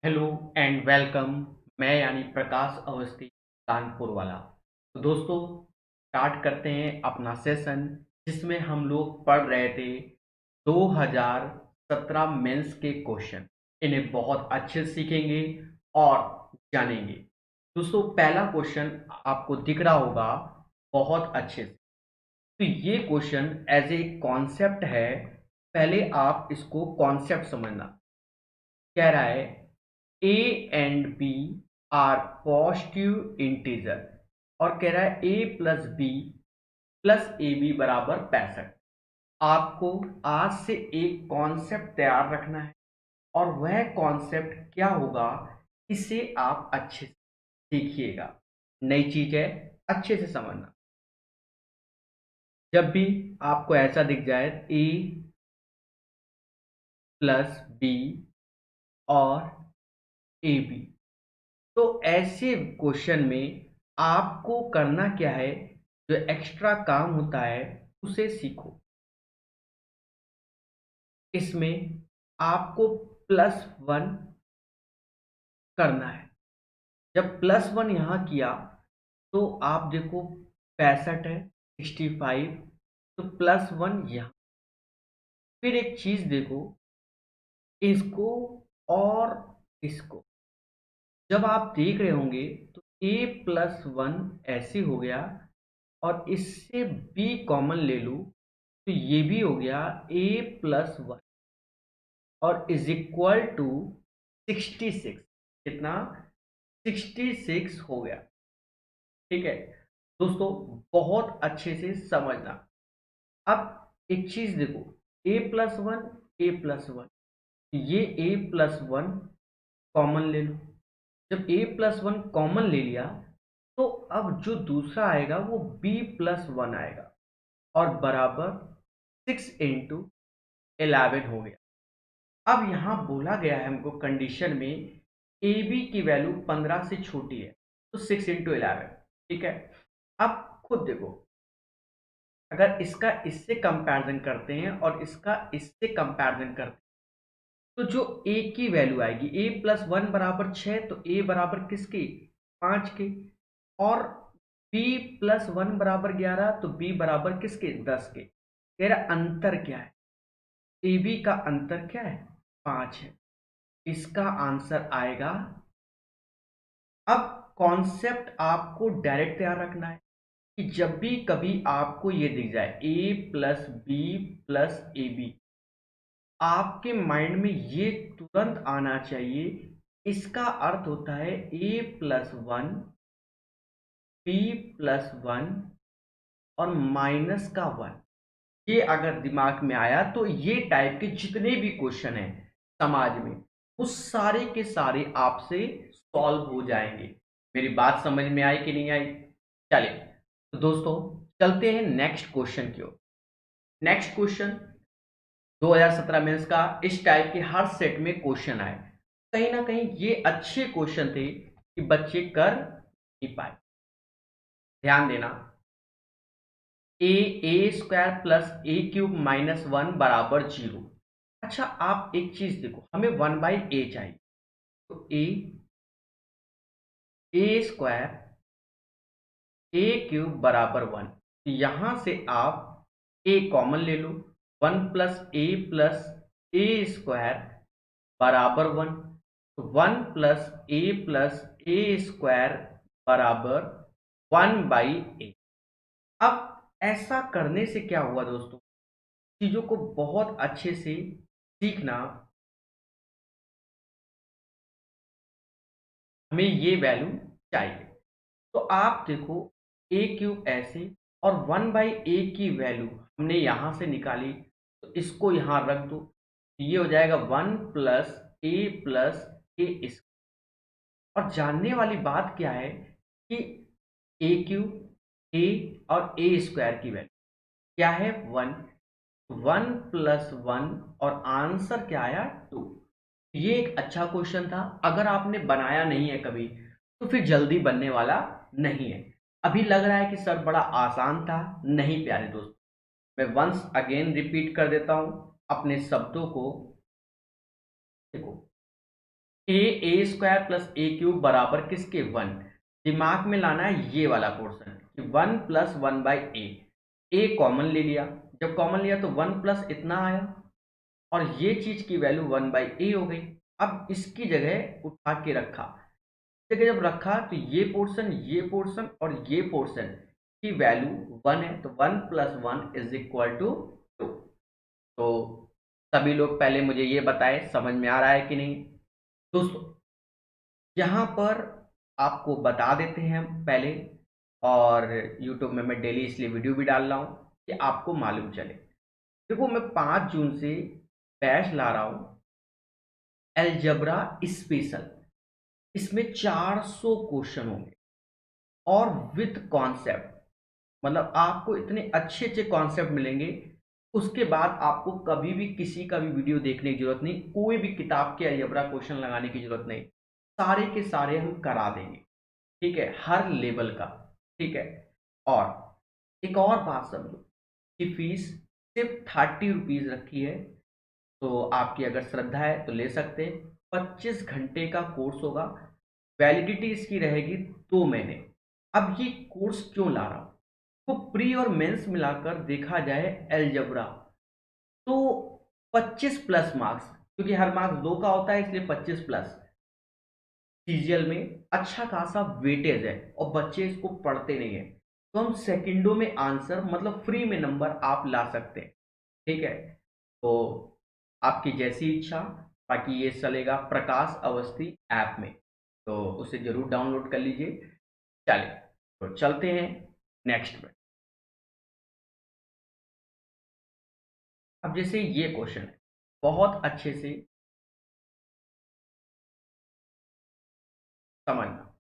Hello and welcome. मैं यानी प्रकाश अवस्थी, कानपुर वाला। तो दोस्तों, स्टार्ट करते हैं अपना सेशन जिसमें हम लोग पढ़ रहे थे 2017 मेंस के क्वेश्चन। इन्हें बहुत अच्छे से सीखेंगे और जानेंगे। दोस्तों, पहला क्वेश्चन आपको दिख रहा होगा बहुत अच्छे से। तो ये क्वेश्चन एज ए कॉन्सेप्ट है। पहले आप इसको कॉन्सेप्ट समझना। कह रहा है A and B are positive integer और कह रहा है A plus B plus A B बराबर 65। आपको आज से एक कॉन्सेप्ट तैयार रखना है और वह कॉन्सेप्ट क्या होगा इसे आप अच्छे से सीखिएगा। नई चीज है, अच्छे से समझना। जब भी आपको ऐसा दिख जाए ए प्लस बी और ए बी, तो ऐसे क्वेश्चन में आपको करना क्या है, जो एक्स्ट्रा काम होता है उसे सीखो। इसमें आपको प्लस वन करना है। जब प्लस वन यहाँ किया तो आप देखो 65 है, 65, तो प्लस वन यहाँ। फिर एक चीज देखो, इसको और इसको जब आप देख रहे होंगे तो ए प्लस वन ऐसे हो गया और इससे बी कॉमन ले लूं तो ये भी हो गया ए प्लस वन और इज इक्वल टू 66। कितना? 66 हो गया। ठीक है दोस्तों, बहुत अच्छे से समझना। अब एक चीज देखो, ए प्लस वन, ए प्लस वन, ये ए प्लस वन कॉमन ले लो। जब ए प्लस वन कॉमन ले लिया तो अब जो दूसरा आएगा वो बी प्लस वन आएगा और बराबर 6 × 11 हो गया। अब यहां बोला गया है हमको कंडीशन में ए बी की वैल्यू 15 से छोटी है, तो 6 × 11। ठीक है, अब खुद देखो, अगर इसका इससे कंपैरिजन करते हैं और इसका इससे कंपैरिजन करते हैं तो जो ए की वैल्यू आएगी, ए प्लस वन बराबर 6, तो ए बराबर किसके? 5 के। और बी प्लस वन बराबर 11, तो बी बराबर किसके? 10 के। तेरा अंतर क्या है? ए बी का अंतर क्या है? 5 है। इसका आंसर आएगा। अब कॉन्सेप्ट आपको डायरेक्ट तैयार रखना है कि जब भी कभी आपको ये दिख जाए A plus B plus A B, आपके माइंड में ये तुरंत आना चाहिए, इसका अर्थ होता है A plus one, B plus one और माइनस का वन। ये अगर दिमाग में आया तो ये टाइप के जितने भी क्वेश्चन हैं समाज में, वो सारे के सारे आपसे सॉल्व हो जाएंगे। मेरी बात समझ में आई कि नहीं आई? चलिए तो दोस्तों, चलते हैं नेक्स्ट क्वेश्चन की ओर। नेक्स्ट क्वेश्चन 2017 मेंस का इस टाइप के हर सेट में क्वेश्चन आए। कहीं ना कहीं ये अच्छे क्वेश्चन थे कि बच्चे कर नहीं पाए। ध्यान देना। ए ए स्क्वायर प्लस ए क्यूब माइनस वन बराबर 0। अच्छा, आप एक चीज देखो, हमें वन बाई ए चाहिए, तो ए स्क्वायर ए क्यूब बराबर वन। यहां से आप ए कॉमन ले लो, वन प्लस ए स्क्वायर बराबर वन। तो वन प्लस ए स्क्वायर बराबर वन बाई ए। अब ऐसा करने से क्या हुआ दोस्तों, चीजों को बहुत अच्छे से सीखना। हमें ये वैल्यू चाहिए, तो आप देखो ए क्यूब ऐसे और वन बाई ए की वैल्यू हमने यहां से निकाली, तो इसको यहां रख दो। ये हो जाएगा वन प्लस ए। और जानने वाली बात क्या है कि ए क्यूब ए और ए स्क्वायर की वैल्यू क्या है? वन। वन प्लस वन और आंसर क्या आया? टू। ये एक अच्छा क्वेश्चन था। अगर आपने बनाया नहीं है कभी तो फिर जल्दी बनने वाला नहीं है। अभी लग रहा है कि सर बड़ा आसान था, नहीं प्यारे दोस्त। मैं वंस अगेन रिपीट कर देता हूं अपने शब्दों को। देखो, ए स्क्वायर प्लस ए क्यूब बराबर किसके 1। दिमाग में लाना है ये वाला पोर्शन कि 1 प्लस 1 बाई ए कॉमन ले लिया, जब कॉमन लिया तो 1 प्लस इतना आया और ये चीज की वैल्यू 1 बाई ए हो गई। अब इसकी जगह उठा के रखा, जगह जब रखा तो ये पोर्शन और ये पोर्शन की वैल्यू 1 है, तो 1 प्लस 1 इज इक्वल टू 2। तो सभी लोग पहले मुझे ये बताएं समझ में आ रहा है कि नहीं। दोस्तों यहाँ पर आपको बता देते हैं हम पहले, और YouTube में मैं डेली इसलिए वीडियो भी डाल रहा हूँ कि आपको मालूम चले। देखो मैं 5 जून से बैच ला रहा हूँ अलजेब्रा स्पेशल, इसमें 400 क्वेश्चन होंगे और विद कॉन्सेप्ट, मतलब आपको इतने अच्छे अच्छे कॉन्सेप्ट मिलेंगे। उसके बाद आपको कभी भी किसी का भी वीडियो देखने की जरूरत नहीं, कोई भी किताब के अलजेब्रा क्वेश्चन लगाने की जरूरत नहीं, सारे के सारे हम करा देंगे, ठीक है, हर लेवल का, ठीक है। और एक और बात समझो कि फीस सिर्फ 30 रुपीज़ रखी है, तो आपकी अगर श्रद्धा है तो ले सकते हैं। 25 घंटे का कोर्स होगा, वैलिडिटी इसकी रहेगी 2 महीने। अब ये कोर्स क्यों ला रहा हूँ, तो प्री और मेंस मिलाकर देखा जाए अलजेब्रा तो 25 प्लस मार्क्स, क्योंकि हर मार्क्स 2 का होता है इसलिए 25 प्लस सीजीएल में अच्छा खासा वेटेज है और बच्चे इसको पढ़ते नहीं है, तो हम सेकंडों में आंसर मतलब फ्री में नंबर आप ला सकते हैं, ठीक है। तो आपकी जैसी इच्छा, बाकी ये चलेगा प्रकाश अवस्थी ऐप में, तो उसे जरूर डाउनलोड कर लीजिए। चलिए तो चलते हैं नेक्स्ट में। अब जैसे ये क्वेश्चन है, बहुत अच्छे से समझना,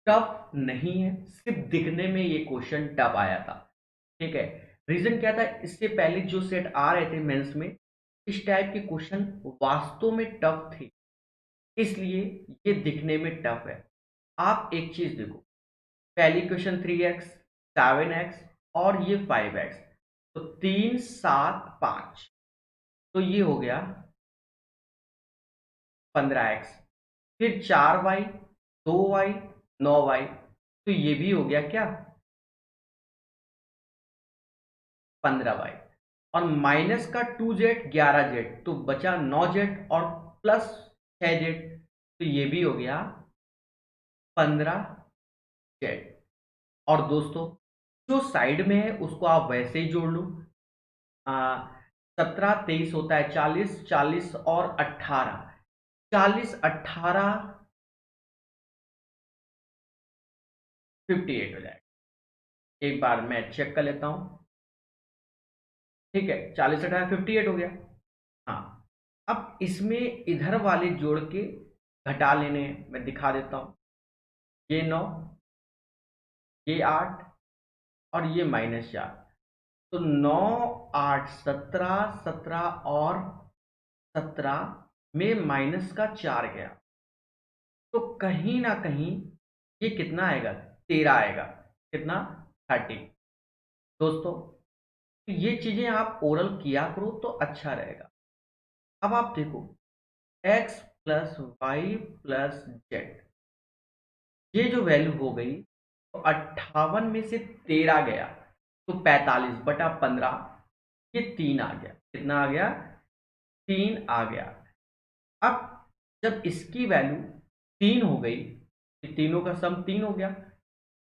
टफ नहीं है, सिर्फ दिखने में ये क्वेश्चन टफ आया था, ठीक है। रीजन क्या था, इससे पहले जो सेट आ रहे थे मेंस में इस टाइप के क्वेश्चन वास्तव में टफ थे, इसलिए ये दिखने में टफ है। आप एक चीज देखो, पहली क्वेश्चन 3x 7x और ये 5x, तो 3 7 5, तो ये हो गया 15x, फिर 4y 2y 9y, तो ये भी हो गया क्या 15y, और माइनस का 2z 11z, तो बचा 9z और प्लस 6z, तो ये भी हो गया 15z। और दोस्तों जो साइड में है उसको आप वैसे ही जोड़ लो, 17 23 होता है 40, 40 और 18, 40 18 58 हो जाएगा। एक बार मैं चेक कर लेता हूँ, ठीक है, 40 18 58 हो गया। हाँ, अब इसमें इधर वाले जोड़ के घटा लेने हैं, मैं दिखा देता हूँ। ये 9, ये 8 और ये -4, तो 9 8 17 17 और 17 में माइनस का 4 गया, तो कहीं ना कहीं ये कितना आएगा 13 आएगा, कितना 30। दोस्तों तो ये चीजें आप ओरल किया करो तो अच्छा रहेगा। अब आप देखो x plus y plus z, ये जो वैल्यू हो गई, तो 58 में से 13 गया तो 45/15, ये 3 आ गया, कितना आ गया 3 आ गया। अब जब इसकी वैल्यू 3 हो गई, ये तीनों का सम 3 हो गया,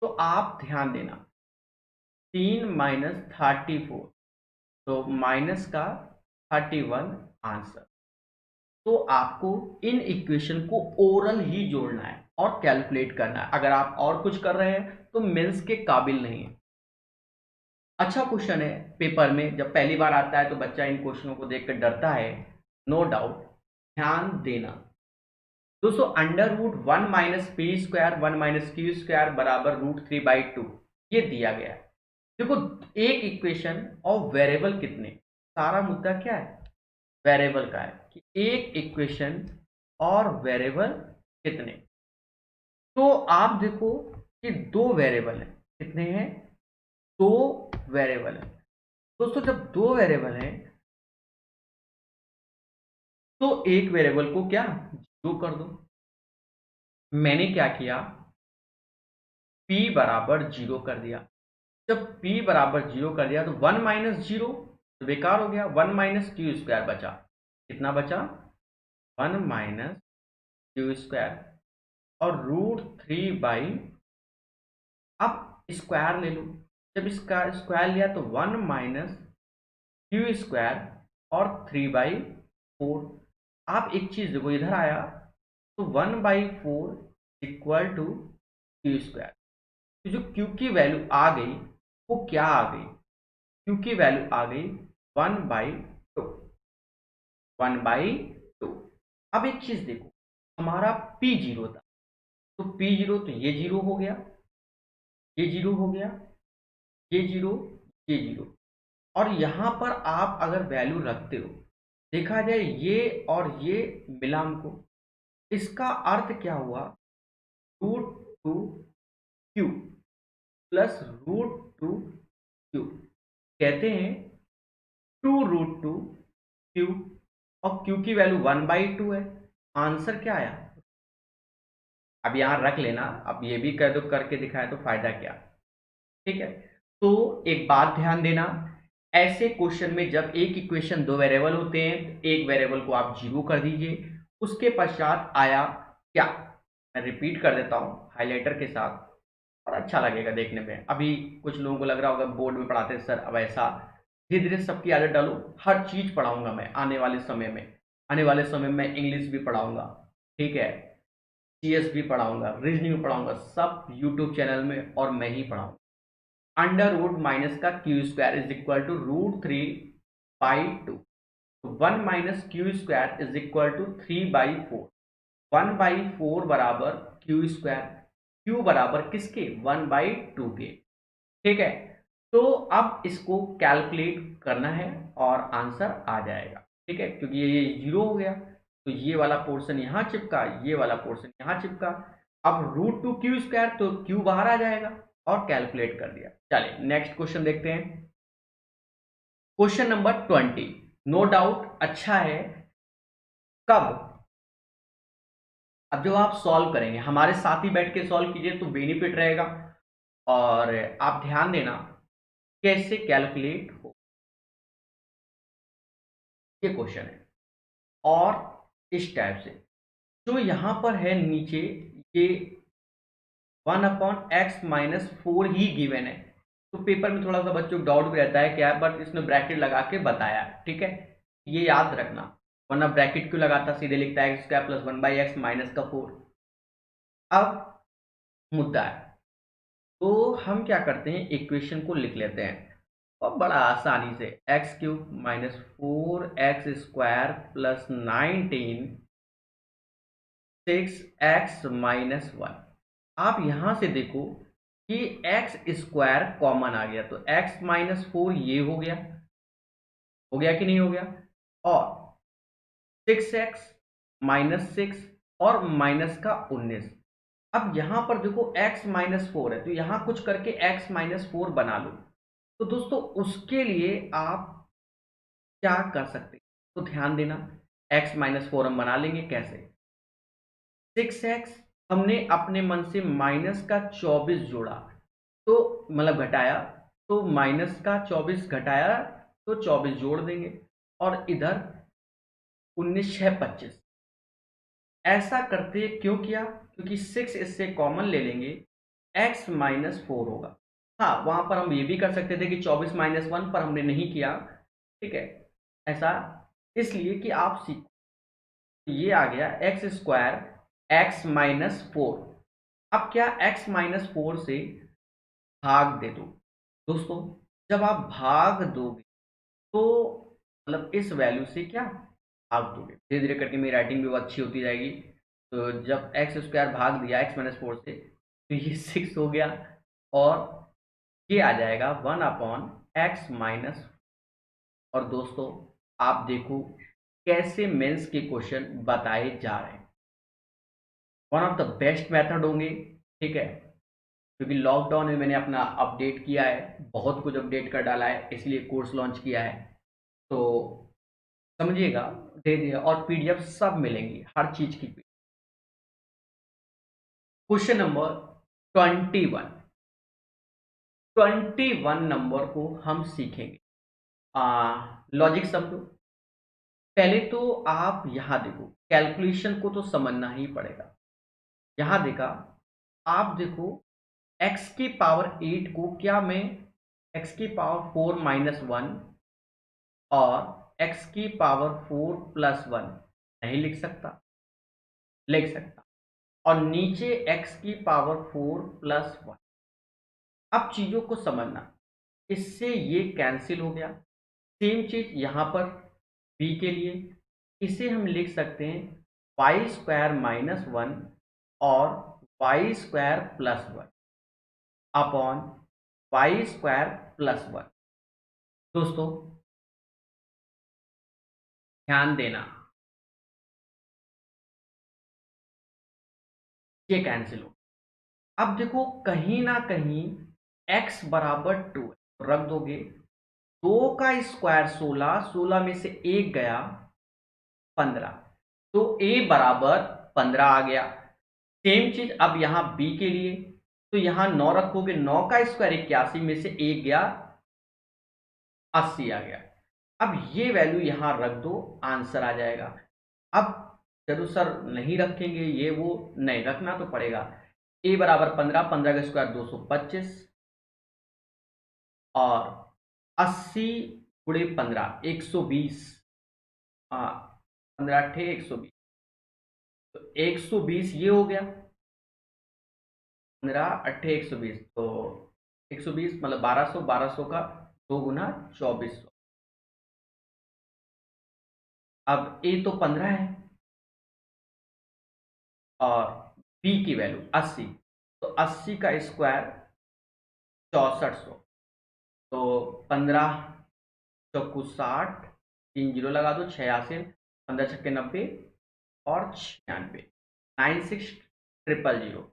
तो आप ध्यान देना 3 माइनस 34, तो माइनस का 31 आंसर। तो आपको इन इक्वेशन को ओरल ही जोड़ना है और कैलकुलेट करना है, अगर आप और कुछ कर रहे हैं तो मेंस के काबिल नहीं है। अच्छा क्वेश्चन है, पेपर में जब पहली बार आता है तो बच्चा इन क्वेश्चनों को देखकर डरता है, नो डाउट, ध्यान देना। दोस्तों √1 minus P square 1 minus q square बराबर √3/2 ये दिया गया है। देखो एक इक्वेशन और वेरिएबल कितने, सारा मुद्दा क्या है वेरिएबल का है कि एक इक्वेशन और वेरिएबल कितने। तो आप देखो कि दो वेरिएबल हैं, कितने हैं, दो वेरिएबल हैं। दोस्तों जब दो वेरिएबल हैं तो एक वेरिएबल को क्या 2 कर दो। मैंने क्या किया, p बराबर 0 कर दिया। जब p बराबर 0 कर दिया तो 1 माइनस 0 तो बेकार हो गया, 1 माइनस क्यू स्क्वायर बचा। कितना बचा, 1 माइनस क्यू स्क्वायर, और √3 अब स्क्वायर ले लो। जब इसका स्क्वायर लिया तो 1 माइनस क्यू स्क्वायर और 3/4। आप एक चीज देखो, इधर आया तो 1/4 इक्वल टू क्यू स्क्वायर। तो जो क्यू की वैल्यू आ गई वो क्या आ गई, क्यू की वैल्यू आ गई 1/2, 1/2। अब एक चीज देखो, हमारा p0 था, तो p0 तो ये 0 हो गया, ये 0 हो गया, ये 0, ये 0। और यहां पर आप अगर वैल्यू रखते हो, देखा जाए ये और ये मिलान को, इसका अर्थ क्या हुआ, √2 क्यू प्लस √2 क्यू। कहते हैं 2√2 क्यू, और क्यू की वैल्यू 1/2 है। आंसर क्या आया, अब यहां रख लेना, अब ये भी कर दो, करके दिखाए तो फायदा क्या। ठीक है, तो एक बात ध्यान देना, ऐसे क्वेश्चन में जब एक इक्वेशन दो वेरिएबल होते हैं, एक वेरिएबल को आप 0 कर दीजिए, उसके पश्चात आया क्या, मैं रिपीट कर देता हूं हाइलाइटर के साथ, और अच्छा लगेगा देखने में। अभी कुछ लोगों को लग रहा होगा बोर्ड में पढ़ाते हैं सर, अब ऐसा धीरे धीरे सबकी आदत डालो, हर चीज पढ़ाऊंगा मैं आने वाले समय में। आने वाले समय में इंग्लिश भी पढ़ाऊंगा, ठीक है, CS भी पढ़ाऊंगा, रीजनिंग भी पढ़ाऊंगा, सब यूट्यूब चैनल में, और मैं ही पढ़ाऊंगा। अंडर रूट माइनस का q square is equal to √3/2। 1 minus q square is equal to 3/4। 1/4 बराबर क्यू स्क्वायर, क्यू बराबर किसके, 1/2 के। ठीक है, तो अब इसको कैलकुलेट करना है और आंसर आ जाएगा। ठीक है, क्योंकि ये 0 हो गया, तो ये वाला पोर्शन यहां चिपका, ये वाला पोर्शन यहां चिपका। अब √2 क्यू स्क्वायर, तो क्यू बाहर आ जाएगा, और कैलकुलेट कर दिया। चलिए नेक्स्ट क्वेश्चन देखते हैं, क्वेश्चन नंबर 20। नो डाउट अच्छा है। कब, अब जो आप सॉल्व करेंगे हमारे साथ ही बैठ के सॉल्व कीजिए तो बेनिफिट रहेगा, और आप ध्यान देना कैसे कैलकुलेट हो, ये क्वेश्चन है। और इस टाइप से जो यहां पर है नीचे, ये 1/x-4 ही गिवन है, तो पेपर में थोड़ा सा बच्चों को डाउट भी रहता है क्या है, बट इसने ब्रैकेट लगा के बताया है। ठीक है, ये याद रखना, वरना ब्रैकेट क्यों लगाता, सीधे लिखता है x² + 1/x - 4। अब मुद्दा है, तो हम क्या करते हैं, इक्वेशन को लिख लेते हैं, और बड़ा आसानी से x³ - 4x² + 19 6x - 1। आप यहां से देखो कि x² कॉमन आ गया, तो x - 4 ये हो गया कि नहीं हो गया, और 6x - 6 और माइनस का 19। अब यहां पर देखो x - 4 है, तो यहां कुछ करके x - 4 बना लो। तो दोस्तों उसके लिए आप क्या कर सकते हैं, तो ध्यान देना, x - 4 हम बना लेंगे कैसे, 6x हमने अपने मन से माइनस का 24 जोड़ा, तो मतलब घटाया, तो माइनस का 24 घटाया तो 24 जोड़ देंगे, और इधर 19 6 25। ऐसा करते क्यों किया, क्योंकि 6 इससे कॉमन ले लेंगे, x - 4 होगा। हाँ, वहां पर हम ये भी कर सकते थे कि 24 - 1, पर हमने नहीं किया। ठीक है, ऐसा इसलिए कि आप सीखो, ये आ गया x² x - 4। अब क्या x - 4 से भाग दे दो। दोस्तों जब आप भाग दोगे तो मतलब इस वैल्यू से क्या भाग दोगे, धीरे धीरे करके मेरी राइटिंग भी वो अच्छी होती जाएगी। तो जब x² भाग दिया x - 4 से, तो ये 6 हो गया, और ये आ जाएगा 1/x-। और दोस्तों आप देखो कैसे मेंस के क्वेश्चन बताए जा रहे हैं, one of the best method होंगे। ठीक है, क्योंकि लॉकडाउन में मैंने अपना अपडेट किया है, बहुत कुछ अपडेट कर डाला है, इसलिए कोर्स लॉन्च किया है। तो समझिएगा, धीरे धीरे, और PDF सब मिलेंगी, हर चीज़ की क्वेश्चन नंबर 21। 21 नंबर को हम सीखेंगे लॉजिक समझो। पहले तो आप यहां देखो, कैलकुलेशन को तो समझना ही पड़ेगा। यहां देखा, आप देखो x की पावर 8 को क्या मैं x की पावर 4 माइनस 1 और x की पावर 4 प्लस 1 नहीं लिख सकता? लिख सकता। और नीचे x की पावर 4 प्लस 1। अब चीजों को समझना, इससे ये कैंसिल हो गया। सेम चीज यहां पर b के लिए, इसे हम लिख सकते हैं वाई स्क्वायर माइनस 1 और y square plus 1 upon y square plus 1। दोस्तों ध्यान देना, ये कैंसिल हो। अब देखो कहीं ना कहीं x बराबर 2 है, रख दोगे। 2 का स्क्वायर 16, 16 में से 1 गया 15, तो a बराबर 15 आ गया। सेम चीज अब यहां b के लिए, तो यहां 9 रखोगे, 9 का स्क्वायर 81 में से 1 गया 80 आ गया। अब ये वैल्यू यहां रख दो, आंसर आ जाएगा। अब चलो सर नहीं रखेंगे, ये वो नहीं रखना तो पड़ेगा। a बराबर 15, 15 का स्क्वायर 225 और 80 गुणे 15 120। हाँ, 15 अट्ठे 120, तो 120 ये हो गया। 15 अट्ठे 120, तो 120 मतलब 1200, 1200 का 2 गुना 2400। अब a तो 15 है और b की वैल्यू 80, तो 80 का स्क्वायर 6400, तो 15 चौकू 60, 3 जीरो लगा दो 86, 15 छक्के 90 और 96, 96,000।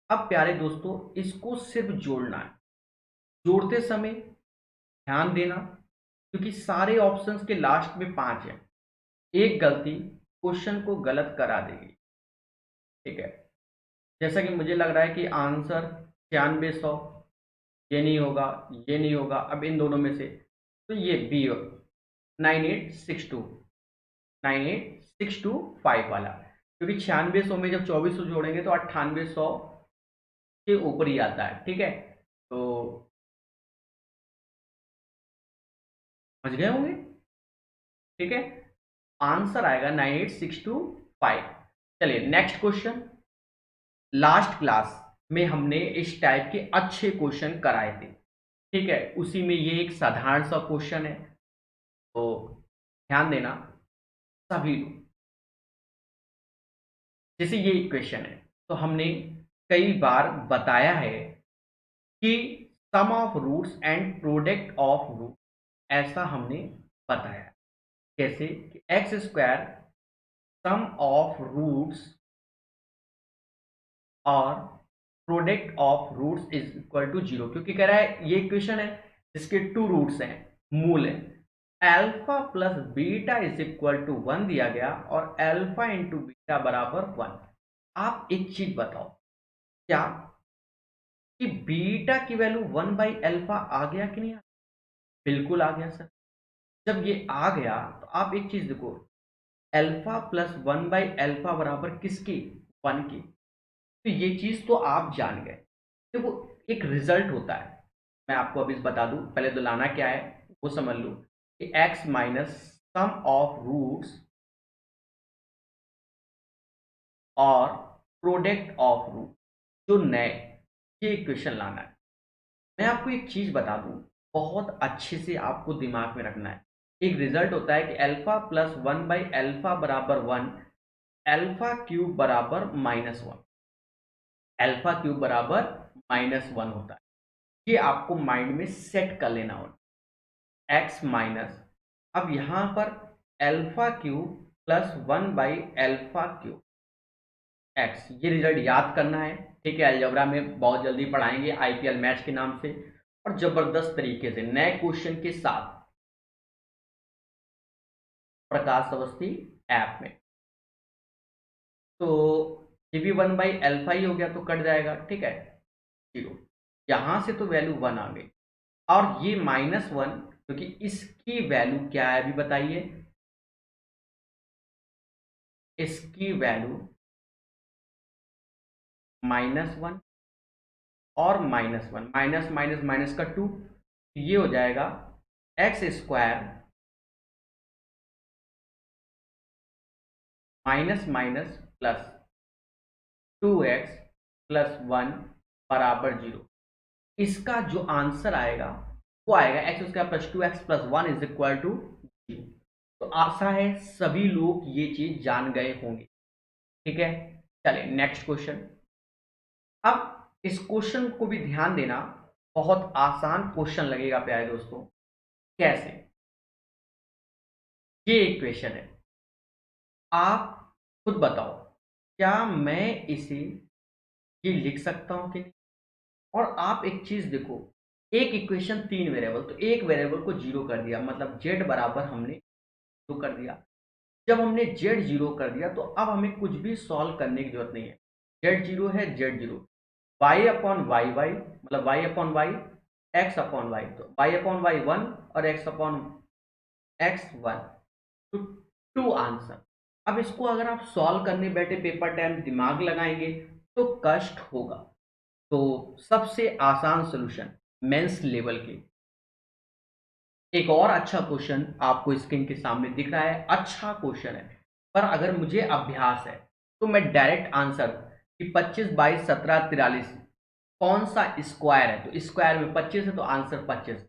अब प्यारे दोस्तों इसको सिर्फ जोड़ना है। जोड़ते समय ध्यान देना, क्योंकि सारे ऑप्शंस के लास्ट में 5 है। एक गलती क्वेश्चन को गलत करा देगी। ठीक है, जैसा कि मुझे लग रहा है कि आंसर 9600, ये नहीं होगा, ये नहीं होगा। अब इन दोनों में से तो ये बी 9862, 98625 वाला, क्योंकि 9600 में जब 2400 जोड़ेंगे तो 9800 के ऊपर ही आता है। ठीक है, तो समझ गए होंगे। ठीक है, आंसर आएगा 98625। चलिए नेक्स्ट क्वेश्चन। लास्ट क्लास में हमने इस टाइप के अच्छे क्वेश्चन कराए थे। ठीक है, उसी में ये एक साधारण सा क्वेश्चन है, तो ध्यान देना सभी लोग। जैसे ये इक्वेशन है, तो हमने कई बार बताया है कि sum of roots and product of root, ऐसा हमने बताया। कैसे कि X square sum of roots और product of roots is equal to 0, क्योंकि कह रहा है ये इक्वेशन है जिसके 2 रूट्स हैं, मूल है। Alpha plus beta is equal to 1 दिया गया और अल्फा इंटू बीटा बराबर 1। आप एक चीज बताओ, क्या कि बीटा की वैल्यू 1/अल्फा आ गया कि नहीं आ? बिल्कुल आ गया सर। जब ये आ गया तो आप एक चीज देखो, अल्फा प्लस 1/अल्फा बराबर किसकी? 1 की। तो ये चीज तो आप जान गए। देखो एक रिजल्ट होता है, मैं आपको अभी बता दूं, पहले तो लाना क्या है वो समझ लो कि x minus sum of roots और प्रोडक्ट ऑफ रूट, जो नए, ये इक्वेशन लाना है। मैं आपको एक चीज बता दूं, बहुत अच्छे से आपको दिमाग में रखना है। एक रिजल्ट होता है कि अल्फा प्लस 1/अल्फा बराबर 1, अल्फा क्यूब बराबर -1, अल्फा क्यूब बराबर -1 होता है। ये आपको माइंड में सेट कर लेना होगा। एक्स माइनस, अब यहां पर अल्फा क्यूब प्लस 1/अल्फा क्यूब एक्स, ये रिजल्ट याद करना है। ठीक है, अलजेब्रा में बहुत जल्दी पढ़ाएंगे आईपीएल मैच के नाम से, और जबरदस्त तरीके से नए क्वेश्चन के साथ प्रकाश अवस्थी ऐप में। तो ये भी 1/α ही हो गया तो कट जाएगा, ठीक है, 0। यहाँ से तो वैल्यू 1 आ गई, और ये -1 क्योंकि इसकी वैल्यू क्या है अभी बताइए, इसकी वैल्यू -1 और -1, माइनस माइनस माइनस का 2, ये हो जाएगा x square minus minus plus 2x plus 1 बराबर 0। इसका जो आंसर आएगा वो आएगा x square plus 2x plus 1 is equal to 0। तो आशा है सभी लोग ये चीज जान गए होंगे, ठीक है। चलिए नेक्स्ट क्वेश्चन। अब इस क्वेश्चन को भी ध्यान देना, बहुत आसान क्वेश्चन लगेगा प्यारे दोस्तों। कैसे? ये इक्वेशन है, आप खुद बताओ क्या मैं इसे ये लिख सकता हूं कि नहीं। और आप एक चीज देखो, एक इक्वेशन 3 वेरिएबल, तो एक वेरिएबल को 0 कर दिया, मतलब z बराबर हमने 0 कर दिया। जब हमने z 0 कर दिया तो अब हमें कुछ भी सॉल्व करने की जरूरत नहीं है। z 0 है, z 0, y upon y y, मतलब y upon y, x upon y, तो y अपॉन वाई 1 और x अपॉन x 1, तो 2 आंसर। अब इसको अगर आप सॉल्व करने बैठे पेपर टाइम दिमाग लगाएंगे तो कष्ट होगा। तो सबसे आसान सॉल्यूशन मेंस लेवल के, एक और अच्छा क्वेश्चन आपको स्क्रीन के सामने दिख रहा है, अच्छा क्वेश्चन है, पर अगर मुझे अभ्यास है तो मैं डायरेक्ट आंसर कि 25 22 17 43 कौन सा स्क्वायर है, तो स्क्वायर में 25 है तो आंसर 25,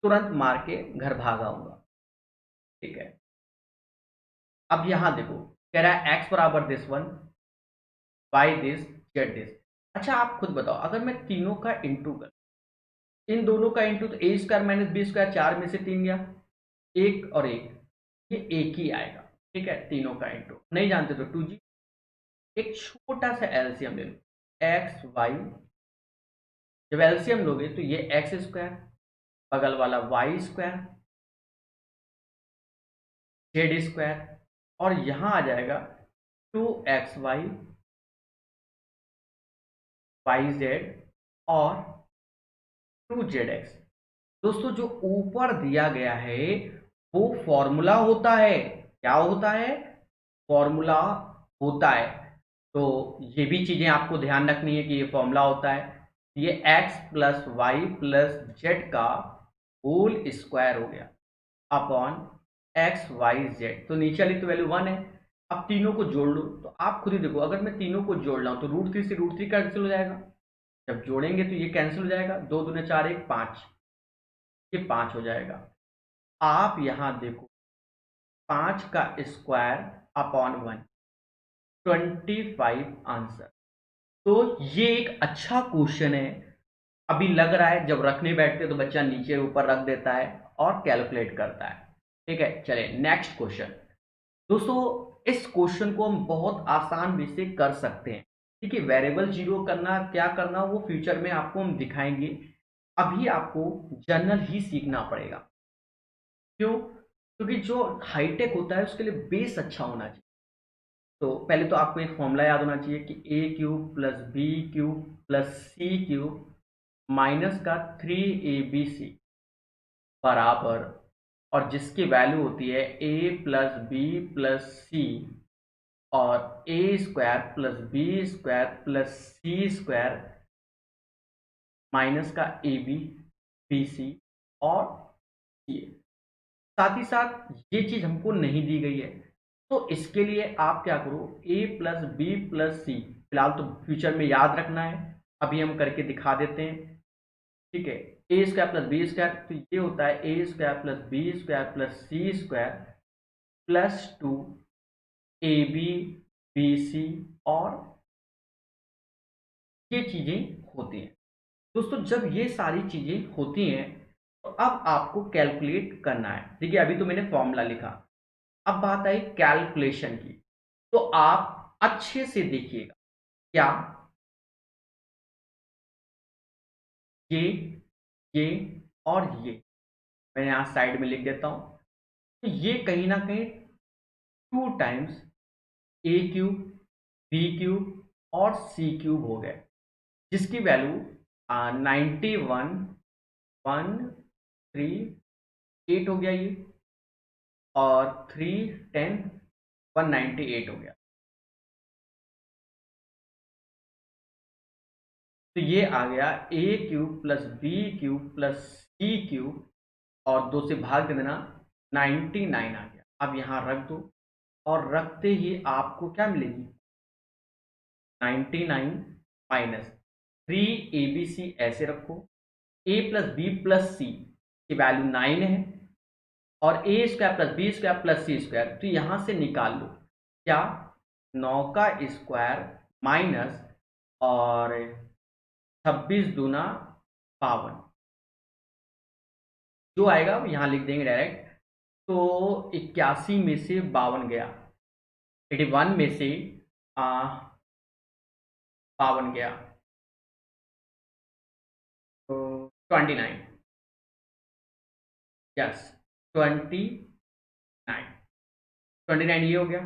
तुरंत मार के घर भागा हूंगा, ठीक है। अब यहां देखो, कह रहा है एक्स बराबर this one, why this, Z this. अच्छा आप खुद बताओ, अगर मैं तीनों का इंटू कर, इन दोनों का इंटू, तो ए स्क्वायर माइनस बी स्क्वायर, 4 में से 3 गया, एक और एक, ये एक ही आएगा, ठीक है। तीनों का इंटू नहीं जानते तो 2g, एक छोटा सा एलसीएम ले लो, एक्स वाई, जब एलसीएम लोगे तो ये एक्स स्क्वायर, बगल वाला वाई स्क्वायर, जेड स्क्वायर, और यहां आ जाएगा 2xy वाई जेड और 2zx। दोस्तों जो ऊपर दिया गया है वो फॉर्मूला होता है, क्या होता है, फॉर्मूला होता है। तो ये भी चीजें आपको ध्यान रखनी है कि ये फॉर्मूला होता है। ये x plus y plus z का होल स्क्वायर हो गया अपॉन एक्स वाई जेड, तो नीचे वाली तो वैल्यू 1 है। अब तीनों को जोड़ लो, तो आप खुद ही देखो, अगर मैं तीनों को जोड़ रहा हूं तो √3 से √3 कैंसिल हो जाएगा, जब जोड़ेंगे तो ये कैंसिल हो जाएगा, 2 दूने 4 1 5, ये 5 हो जाएगा। आप यहां देखो, 5 का स्क्वायर अपॉन 1, 25 आंसर। तो ये एक अच्छा क्वेश्चन है। अभी लग रहा है जब रखने बैठते तो बच्चा नीचे ऊपर रख देता है और कैलकुलेट करता है, ठीक है। चले नेक्स्ट क्वेश्चन। दोस्तों इस क्वेश्चन को हम बहुत आसान वे से कर सकते हैं, ठीक है। वेरिएबल जीरो करना क्या करना वो फ्यूचर में आपको हम दिखाएंगे, अभी आपको जनरल ही सीखना पड़ेगा। क्यों? क्योंकि जो हाईटेक होता है उसके लिए बेस अच्छा होना चाहिए। तो पहले तो आपको एक फॉर्मूला याद होना चाहिए कि A cube plus B cube plus C cube minus का 3abc बराबर, और जिसकी वैल्यू होती है A plus B plus C और A square plus B square plus C square minus का ए बी बी सी और सी ए। साथ ही साथ ये चीज हमको नहीं दी गई है, तो इसके लिए आप क्या करो, ए प्लस बी प्लस सी, फिलहाल तो फ्यूचर में याद रखना है, अभी हम करके दिखा देते हैं, ठीक है। A square plus B square, तो ये होता है A square plus B square plus C square plus 2 A B B C, और ये चीजें होती हैं। दोस्तों जब ये सारी चीजें होती हैं तो अब आपको कैलकुलेट करना है। देखिए अभी तो मैंने फॉर्मूला लिखा, अब बात आई कैलकुलेशन की, तो आप अच्छे से देखिएगा। क्या ये ये और ये मैं यहां साइड में लिख देता हूं, तो ये कहीं ना कहीं 2 टाइम्स ए क्यूब बी क्यूब और सी क्यूब हो गए, जिसकी वैल्यू 91,138 हो गया ये, और 310,198 हो गया। तो ये आ गया A cube plus B cube plus C cube, और 2 से भाग दे देना, 99 आ गया। अब यहाँ रख दो, और रखते ही आपको क्या मिलेगी, 99 माइनस 3 ABC, ऐसे रखो। A plus B plus C की वैल्यू 9 है, और A square plus B square plus C square, तो यहां से निकाल लो क्या, 9 का स्क्वायर माइनस, और 26 दूना 52, जो आएगा यहाँ लिख देंगे डायरेक्ट। तो 81 में से 52 गया, 81 में से 52 गया, तो 29, यस 29, 29 ये हो गया।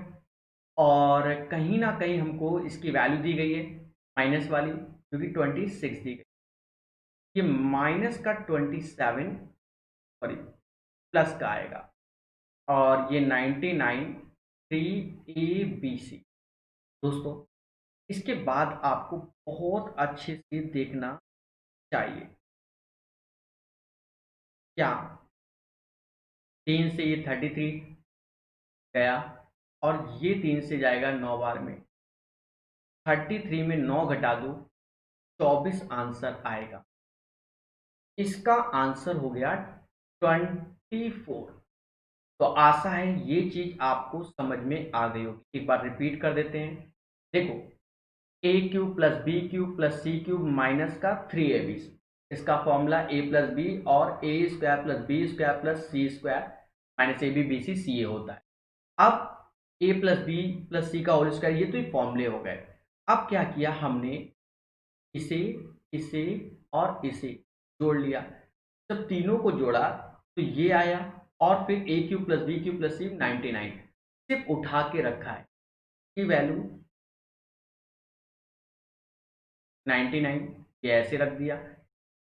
और कहीं ना कहीं हमको इसकी वैल्यू दी गई है माइनस वाली, क्योंकि 26 दी गई, ये माइनस का 27, सॉरी प्लस का आएगा, और ये 99 3ABC। दोस्तों, इसके बाद आपको बहुत अच्छे से देखना चाहिए, क्या 3 से ये 33 गया, और ये 3 से जाएगा 9 बार में, 33 में 9 घटा दो, 24 आंसर आएगा। इसका आंसर हो गया 24। तो आशा है ये चीज आपको समझ में आ गई होगी। एक बार रिपीट कर देते हैं। देखो, A cube plus B cube plus C cube minus का 3ab, इसका फॉर्मूला ए प्लस बी और A square plus B square plus C square minus A B B C C A होता है। अब A plus B plus C का whole square, ये तो ये फॉर्मूले हो गए। अब क्या किया हमने, इसे इसे और इसे जोड़ लिया। जब तीनों को जोड़ा तो ये आया, और फिर A cube plus B cube plus C 99 सिर्फ उठा के रखा है, की वैल्यू 99, ये ऐसे रख दिया,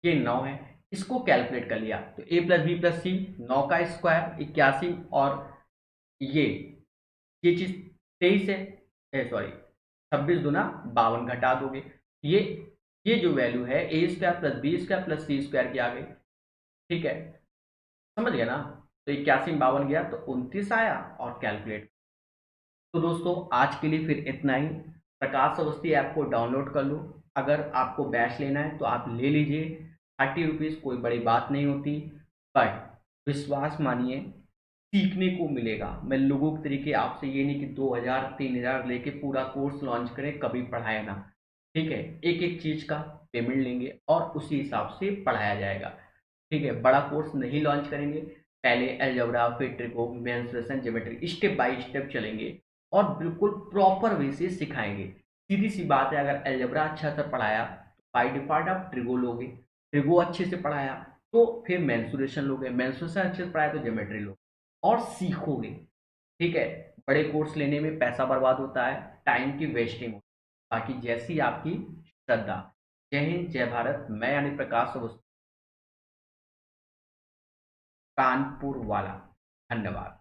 ये 9 है, इसको कैलकुलेट कर लिया। तो ए प्लस बी प्लस सी 9 का स्क्वायर 81, और ये चीज 23 है, सॉरी 26 दूना 52 घटा दोगे, ये ये जो वैल्यू है A square plus B square plus C square की आ गई। ठीक है, समझ गया ना। तो 81 में 52 गया तो 29 आया, और कैलकुलेट। तो दोस्तों, आज के लिए फिर इतना ही। प्रकाश अवस्थी ऐप को डाउनलोड कर लो। अगर आपको बैच लेना है तो आप ले लीजिए, 30 रुपीज़ कोई बड़ी बात नहीं होती, बट विश्वास मानिए सीखने को मिलेगा। मैं लोगों के तरीके आपसे ये नहीं कि 2000 3000 लेके पूरा कोर्स लॉन्च करें, कभी पढ़ाए ना। ठीक है, एक एक चीज़ का पेमेंट लेंगे और उसी हिसाब से पढ़ाया जाएगा। ठीक है, बड़ा कोर्स नहीं लॉन्च करेंगे, पहले अलजेब्रा फिर trigo mensuration geometry step by step चलेंगे, और बिल्कुल प्रॉपर वे से सिखाएंगे। सीधी सी बात है, अगर अलजेब्रा अच्छा से पढ़ाया तो बाई डिफॉल्ट आप ट्रिगो लोगे, ट्रिगो अच्छे से पढ़ाया तो फिर मेंसुरेशन लोगे, मेंसुरेशन अच्छे से पढ़ाया तो ज्योमेट्री लोगे, और सीखोगे। ठीक है, बड़े कोर्स लेने में पैसा बर्बाद होता है, टाइम की वेस्टिंग होती है, बाकी जैसी आपकी श्रद्धा। जय हिंद, जय भारत। मैं यानी प्रकाश अवस्थी, कानपुर वाला। धन्यवाद।